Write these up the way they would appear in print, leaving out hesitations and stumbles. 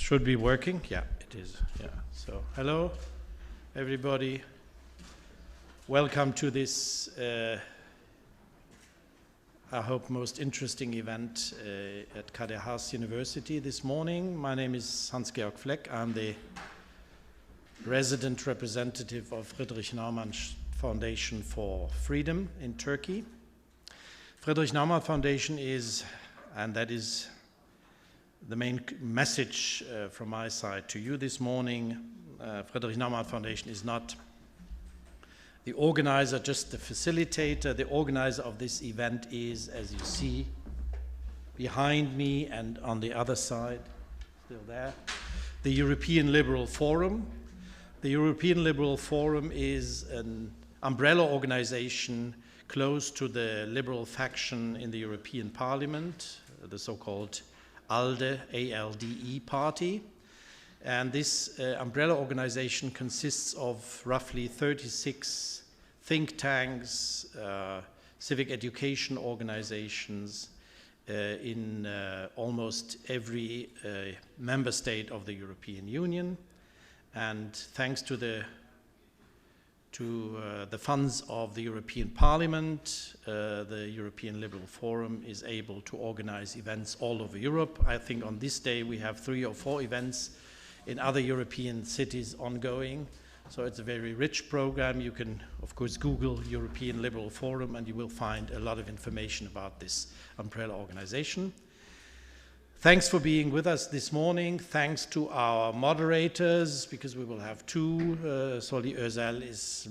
Should be working? Yeah, it is. Yeah. So, hello, everybody. Welcome to this, I hope, most interesting event at Kadir Has University this morning. My name is Hans-Georg Fleck. I'm the resident representative of Friedrich Naumann Foundation for Freedom in Turkey. Friedrich Naumann Foundation is, and that is the main message from my side to you this morning, Friedrich Naumann Foundation is not the organizer, just the facilitator. The organizer of this event is, as you see, behind me and on the other side, still there, the European Liberal Forum. The European Liberal Forum is an umbrella organization close to the liberal faction in the European Parliament, the so-called ALDE, A-L-D-E party. And this umbrella organization consists of roughly 36 think tanks, civic education organizations in almost every member state of the European Union. And thanks to the funds of the European Parliament, the European Liberal Forum is able to organize events all over Europe. I think on this day we have 3 or 4 events in other European cities ongoing. So it's a very rich program. You can, of course, Google European Liberal Forum and you will find a lot of information about this umbrella organization. Thanks for being with us this morning. Thanks to our moderators, because we will have 2. Soli Özel is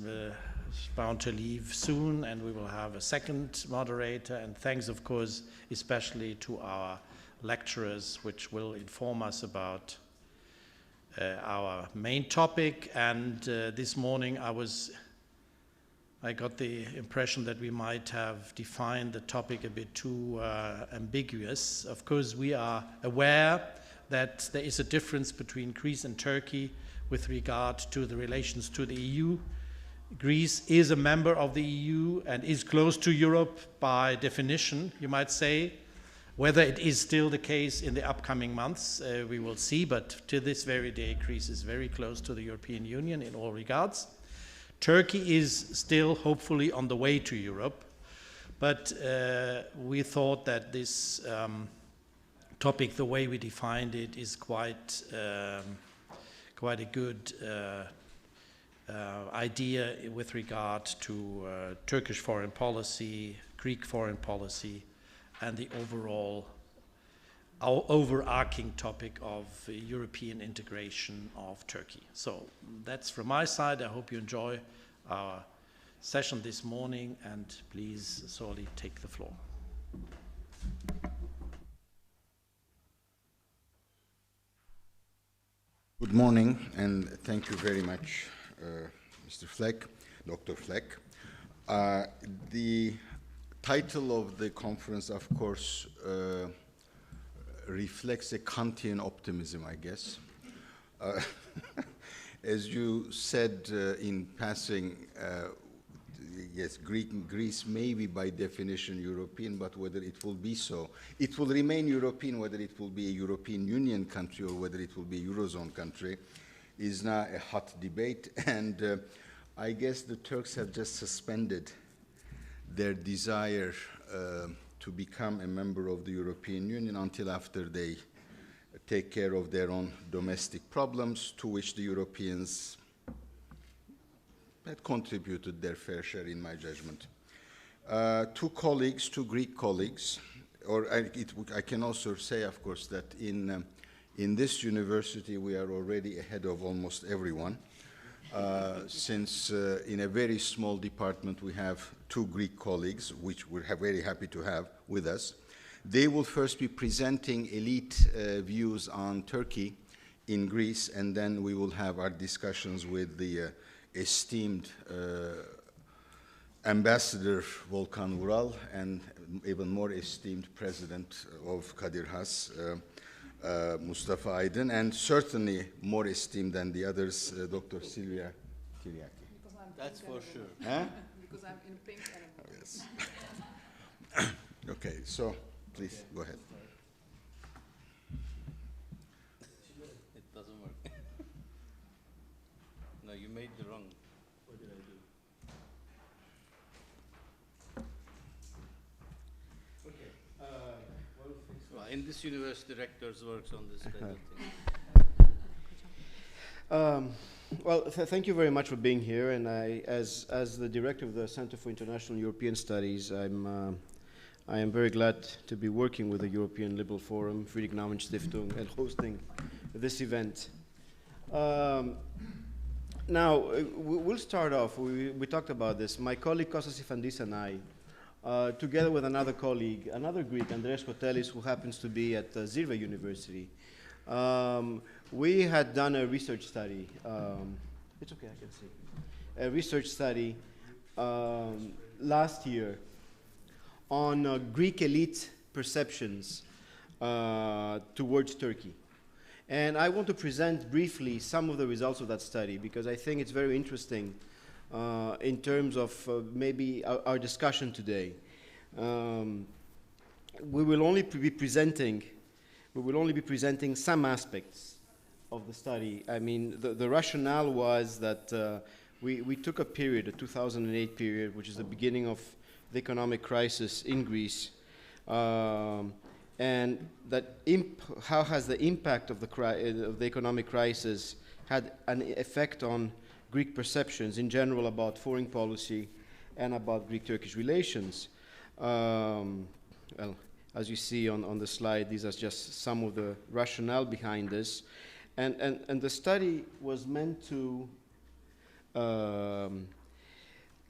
bound to leave soon, and we will have a second moderator. And thanks, of course, especially to our lecturers, which will inform us about our main topic. And this morning I got the impression that we might have defined the topic a bit too ambiguous. Of course, we are aware that there is a difference between Greece and Turkey with regard to the relations to the EU. Greece is a member of the EU and is close to Europe by definition, you might say. Whether it is still the case in the upcoming months, we will see, but to this very day, Greece is very close to the European Union in all regards. Turkey is still hopefully on the way to Europe, but we thought that this topic, the way we defined it, is quite a good idea with regard to Turkish foreign policy, Greek foreign policy, and the our overarching topic of European integration of Turkey. So that's from my side. I hope you enjoy our session this morning, and please, Soli, take the floor. Good morning, and thank you very much, Mr. Fleck, Dr. Fleck. The title of the conference, of course, reflects a Kantian optimism, I guess. As you said in passing, yes, Greece may be by definition European, but whether it will be so, it will remain European, whether it will be a European Union country or whether it will be a Eurozone country, is now a hot debate. And I guess the Turks have just suspended their desire to become a member of the European Union until after they take care of their own domestic problems, to which the Europeans had contributed their fair share, in my judgment. 2 colleagues, 2 Greek colleagues, or I can also say, of course, that in this university we are already ahead of almost everyone. Since in a very small department we have 2 Greek colleagues, which we're very happy to have with us. They will first be presenting elite views on Turkey in Greece, and then we will have our discussions with the esteemed Ambassador Volkan Vural and even more esteemed President of Kadir Has, Mustafa Aydın, and certainly more esteemed than the others, Dr. Silvia Tiryaki. That's for sure. Huh? Because I'm in pink and Oh, yes. Okay, so please go ahead. No, you made the wrong. What did I do? Okay. Well, in this universe, directors works on this kind of thing. Thank you very much for being here. And as the director of the Center for International European Studies, I am very glad to be working with the European Liberal Forum, Friedrich-Naumann-Stiftung, and hosting this event. Now, we'll start off. We talked about this. My colleague Kostas Ifandis and I, together with another colleague, another Greek, Andreas Kotelis, who happens to be at Zirve University, we had done a research study. It's okay, I can see. A research study last year on Greek elite perceptions towards Turkey. And I want to present briefly some of the results of that study because I think it's very interesting in terms of maybe our discussion today. We will only be presenting some aspects of the study. I mean, the rationale was that we took a period, a 2008 period, which is the beginning of the economic crisis in Greece, and that how has the impact of the economic crisis had an effect on Greek perceptions in general about foreign policy and about Greek-Turkish relations. Well, as you see on the slide, these are just some of the rationale behind this. And the study was meant to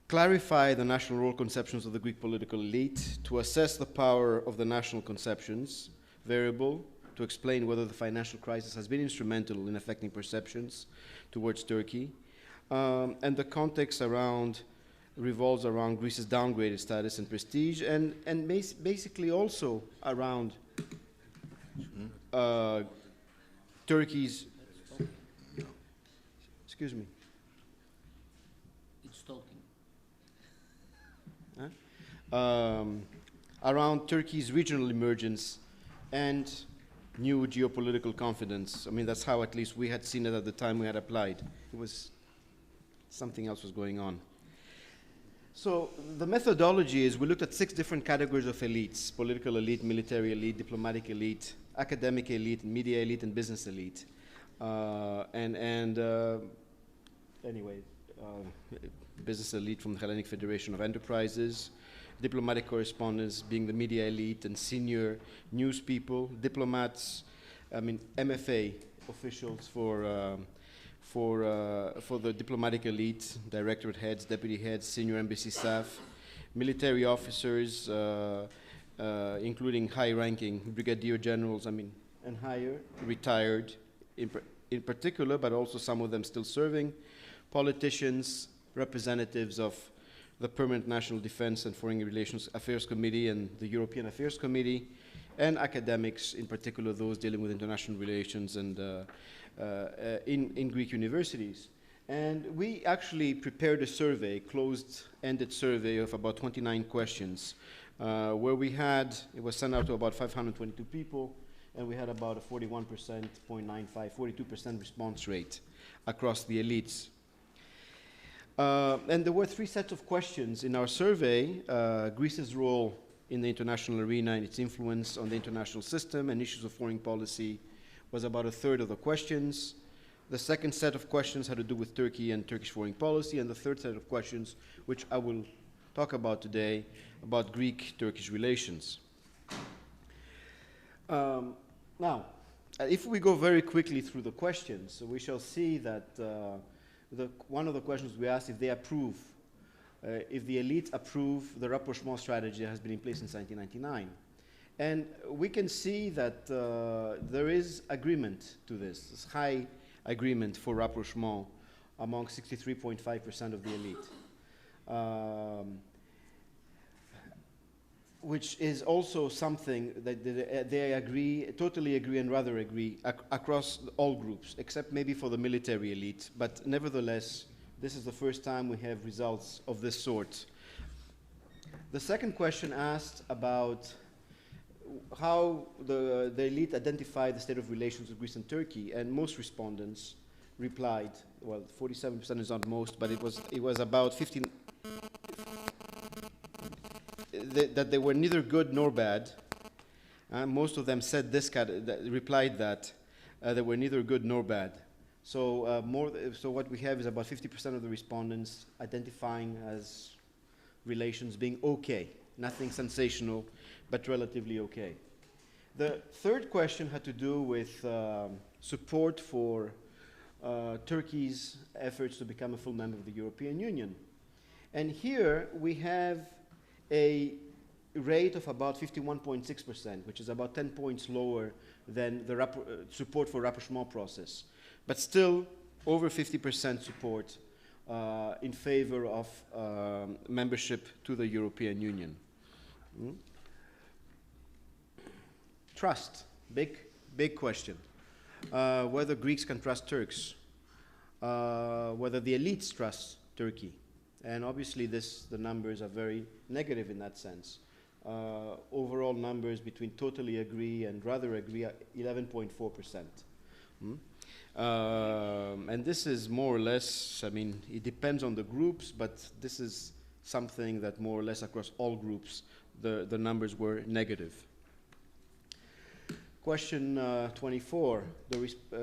clarify the national role conceptions of the Greek political elite, to assess the power of the national conceptions variable, to explain whether the financial crisis has been instrumental in affecting perceptions towards Turkey, and the context revolves around Greece's downgraded status and prestige, and basically also around Turkey's, excuse me. It's talking. Around Turkey's regional emergence and new geopolitical confidence. I mean, that's how at least we had seen it at the time we had applied. It was something else was going on. So the methodology is we looked at 6 different categories of elites: political elite, military elite, diplomatic elite, academic elite, media elite, and business elite. Business elite from the Hellenic Federation of Enterprises, diplomatic correspondents being the media elite and senior news people, diplomats, MFA officials for the diplomatic elite, directorate heads, deputy heads, senior embassy staff, military officers, including high-ranking brigadier generals, and higher, retired in particular, but also some of them still serving, politicians, representatives of the Permanent National Defense and Foreign Relations Affairs Committee and the European Affairs Committee, and academics, in particular those dealing with international relations and in Greek universities. And we actually prepared a survey, closed-ended survey of about 29 questions, where it was sent out to about 522 people, and we had about a 42% response rate across the elites. And there were 3 sets of questions in our survey: Greece's role in the international arena and its influence on the international system and issues of foreign policy was about a third of the questions. The second set of questions had to do with Turkey and Turkish foreign policy, and the third set of questions, which I will talk about today, about Greek-Turkish relations. Now, if we go very quickly through the questions, we shall see that one of the questions we asked if they approve, if the elite approve the rapprochement strategy that has been in place since 1999. And we can see that there is agreement to this high agreement for rapprochement among 63.5% of the elite, which is also something that they totally agree and rather agree across all groups, except maybe for the military elite. But nevertheless, this is the first time we have results of this sort. The second question asked about how the elite identify the state of relations with Greece and Turkey, and most respondents replied, well, 47% is not most, but it was about 15, that they were neither good nor bad. Most of them said this, replied that they were neither good nor bad. So so what we have is about 50% of the respondents identifying as relations being okay, nothing sensational, but relatively okay. The third question had to do with support for Turkey's efforts to become a full member of the European Union. And here we have a rate of about 51.6%, which is about 10 points lower than the support for rapprochement process, but still over 50% support in favor of membership to the European Union. Trust, big question. Whether Greeks can trust Turks, whether the elites trust Turkey. And obviously the numbers are very negative in that sense. Overall numbers between totally agree and rather agree are 11.4%. And this is more or less, I mean, it depends on the groups, but this is something that more or less across all groups, the numbers were negative. Question 24,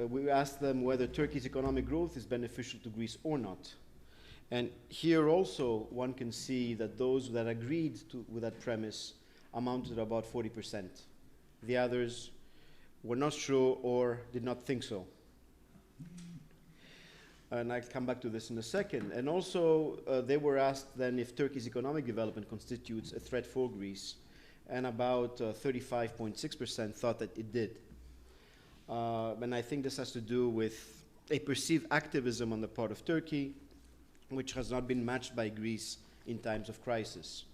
we asked them whether Turkey's economic growth is beneficial to Greece or not. And here also one can see that those that agreed with that premise amounted to about 40%. The others were not sure or did not think so. And I'll come back to this in a second. And also they were asked then if Turkey's economic development constitutes a threat for Greece, and about 35.6% thought that it did. And I think this has to do with a perceived activism on the part of Turkey, which has not been matched by Greece in times of crisis.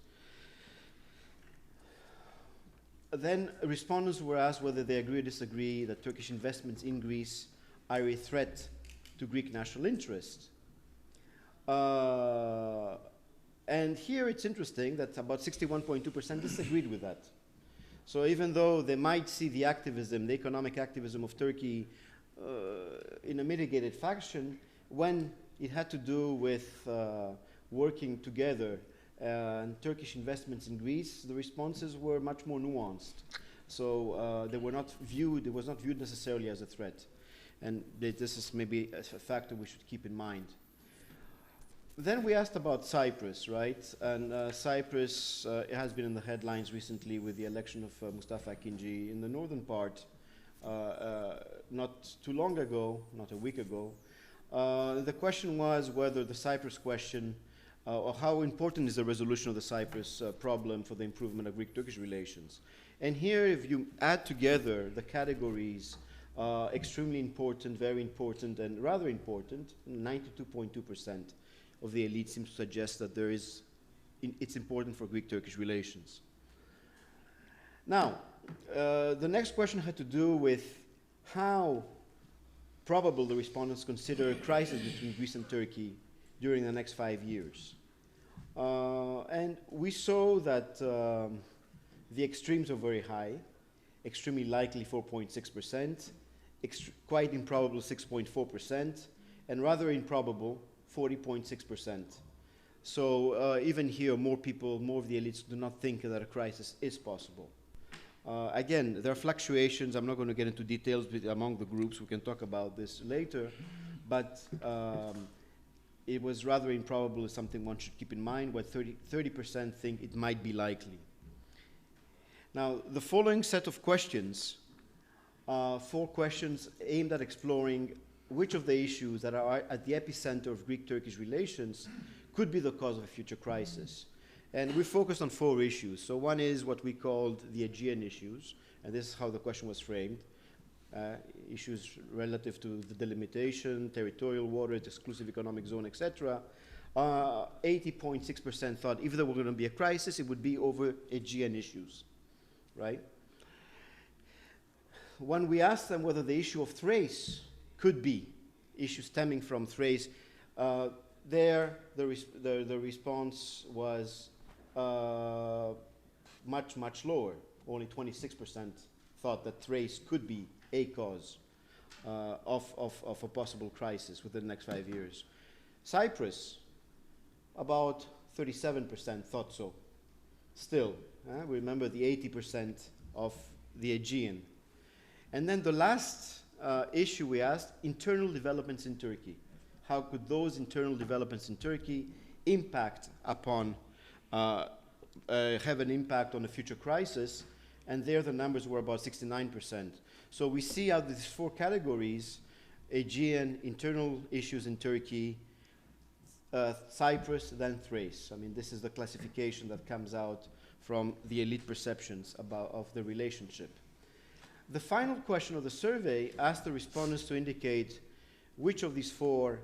Then respondents were asked whether they agree or disagree that Turkish investments in Greece are a threat to Greek national interest. And here it's interesting that about 61.2% disagreed with that. So even though they might see the activism, the economic activism of Turkey in a mitigated fashion, when it had to do with working together and Turkish investments in Greece, the responses were much more nuanced. So it was not viewed necessarily as a threat. And this is maybe a factor we should keep in mind. Then we asked about Cyprus, right? And Cyprus has been in the headlines recently with the election of Mustafa Akinci in the northern part not too long ago, not a week ago. The question was whether the Cyprus question, or how important is the resolution of the Cyprus problem for the improvement of Greek-Turkish relations. And here, if you add together the categories, extremely important, very important, and rather important, 92.2% of the elite seems to suggest that it's important for Greek-Turkish relations. Now, the next question had to do with how probable the respondents consider a crisis between Greece and Turkey during the next 5 years. And we saw that the extremes are very high, extremely likely 4.6%, quite improbable 6.4%, and rather improbable 40.6%. So even here, more of the elites do not think that a crisis is possible. Again, there are fluctuations. I'm not going to get into details among the groups. We can talk about this later. But it was rather improbable, is something one should keep in mind, where 30% think it might be likely. Now, the following set of questions, 4 questions aimed at exploring which of the issues that are at the epicenter of Greek-Turkish relations could be the cause of a future crisis. And we focused on 4 issues. So one is what we called the Aegean issues, and this is how the question was framed. Issues relative to the delimitation, territorial waters, exclusive economic zone, etc. 80.6% thought if there were going to be a crisis, it would be over Aegean issues, right? When we asked them whether the issue of Thrace could be issue stemming from Thrace, the response was much, much lower. Only 26% thought that Thrace could be a cause of a possible crisis within the next 5 years. Cyprus, about 37% thought so. Still, remember the 80% of the Aegean. And then the last issue we asked, internal developments in Turkey. How could those internal developments in Turkey impact upon, have an impact on a future crisis? And there the numbers were about 69%. So we see out of these 4 categories, Aegean, internal issues in Turkey, Cyprus, then Thrace. I mean, this is the classification that comes out from the elite perceptions of the relationship. The final question of the survey asked the respondents to indicate which of these 4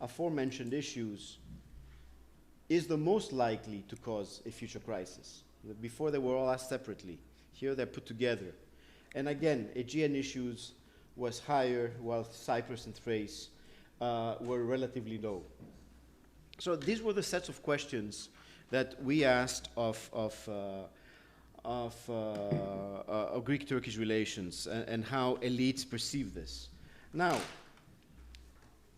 aforementioned issues is the most likely to cause a future crisis. Before they were all asked separately. Here they're put together. And again, Aegean issues was higher, while Cyprus and Thrace were relatively low. So these were the sets of questions that we asked of Greek-Turkish relations and how elites perceive this. Now,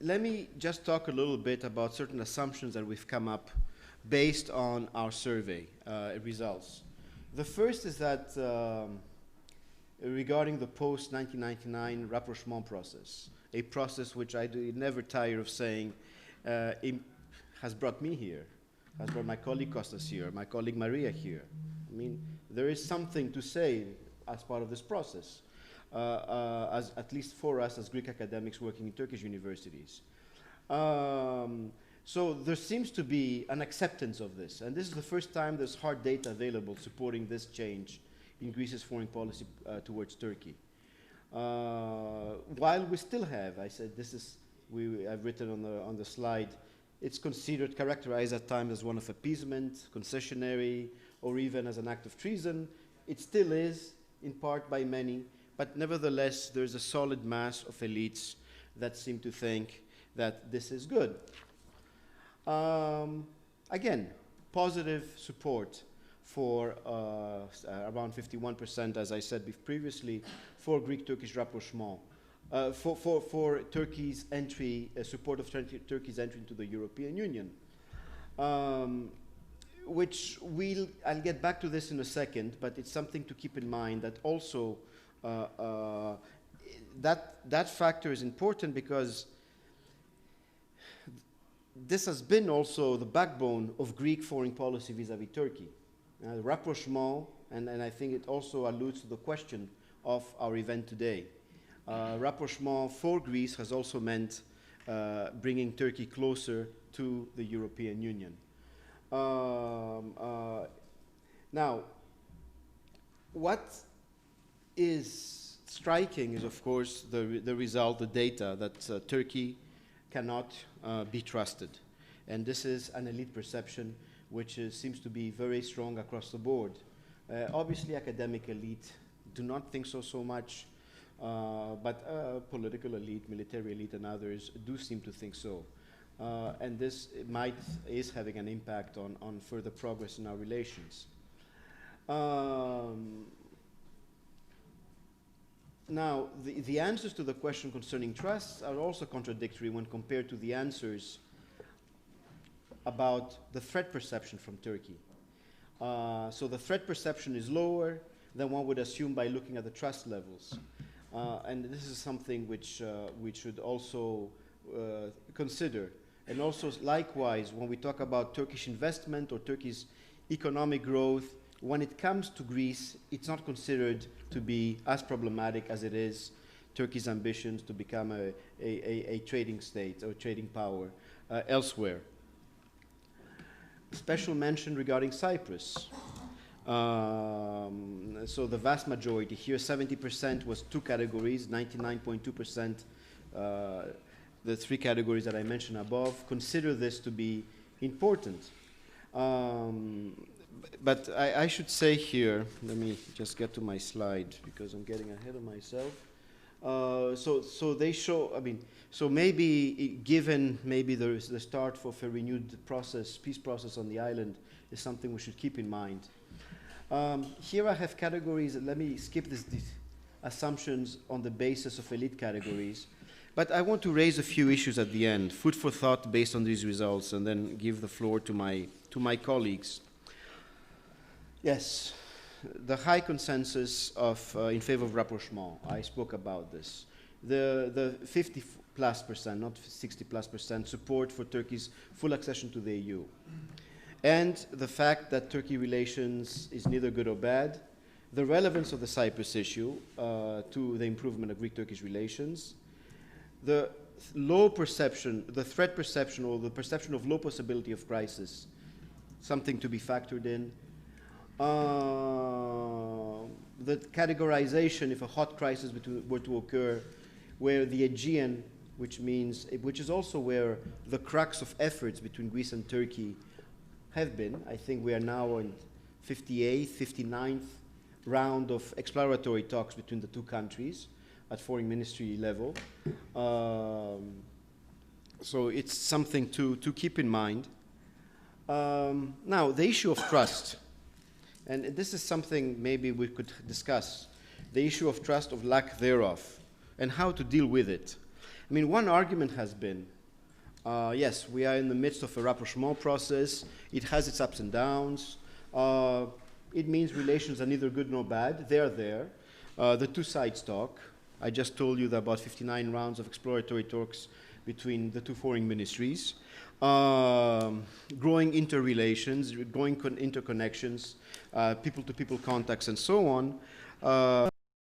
let me just talk a little bit about certain assumptions that we've come up based on our survey results. The first is that regarding the post-1999 rapprochement process, a process which I never tire of saying has brought me here, has brought my colleague Kostas here, my colleague Maria here. I mean, there is something to say as part of this process, as at least for us as Greek academics working in Turkish universities. So there seems to be an acceptance of this, and this is the first time there's hard data available supporting this change in Greece's foreign policy towards Turkey. While we still have, I said this is, I've written on the slide, it's considered, characterized at times as one of appeasement, concessionary, or even as an act of treason. It still is, in part by many, but nevertheless, there's a solid mass of elites that seem to think that this is good. Again, positive support for around 51%, as I said previously, for Greek-Turkish rapprochement, for Turkey's entry, support of Turkey's entry into the European Union, which I'll get back to this in a second, but it's something to keep in mind that also that factor is important because this has been also the backbone of Greek foreign policy vis-à-vis Turkey. Rapprochement, and I think it also alludes to the question of our event today. Rapprochement for Greece has also meant bringing Turkey closer to the European Union. Now, what is striking is, of course, the result, the data, that Turkey cannot be trusted. And this is an elite perception which seems to be very strong across the board. Obviously, academic elite do not think so much, but political elite, military elite, and others do seem to think so. And this is having an impact on further progress in our relations. Now, the answers to the question concerning trusts are also contradictory when compared to the answers about the threat perception from Turkey. So the threat perception is lower than one would assume by looking at the trust levels. And this is something which we should also consider. And also, likewise, when we talk about Turkish investment or Turkey's economic growth, when it comes to Greece, it's not considered to be as problematic as it is Turkey's ambitions to become a trading state or trading power elsewhere. Special mention regarding Cyprus. So the vast majority here, 70% was 2 categories, 99.2%, the 3 categories that I mentioned above, consider this to be important. But I should say here, let me just get to my slide because I'm getting ahead of myself. So they show, I mean, so maybe given maybe the start of a renewed process, peace process on the island is something we should keep in mind. Here I have categories, let me skip this. assumptions on the basis of elite categories. But I want to raise a few issues at the end, food for thought based on these results, and then give the floor to my colleagues. Yes, the high consensus in favor of rapprochement. I spoke about this. The 50+%, not 60+% support for Turkey's full accession to the EU. And the fact that Turkey relations is neither good or bad. The relevance of the Cyprus issue to the improvement of Greek-Turkish relations. The low perception, the threat perception, or the perception of low possibility of crisis, something to be factored in. The categorization, if a hot crisis were to occur, where the Aegean, which is also where the crux of efforts between Greece and Turkey have been. I think we are now in 58th, 59th round of exploratory talks between the two countries at foreign ministry level. So it's something to keep in mind. Now, the issue of trust. And this is something maybe we could discuss. The issue of trust, of lack thereof, and how to deal with it. I mean, one argument has been, yes, we are in the midst of a rapprochement process. It has its ups and downs. It means relations are neither good nor bad. They're there. The two sides talk. I just told you that about 59 rounds of exploratory talks between the two foreign ministries. Growing interrelations, growing interconnections, people-to-people contacts, and so on.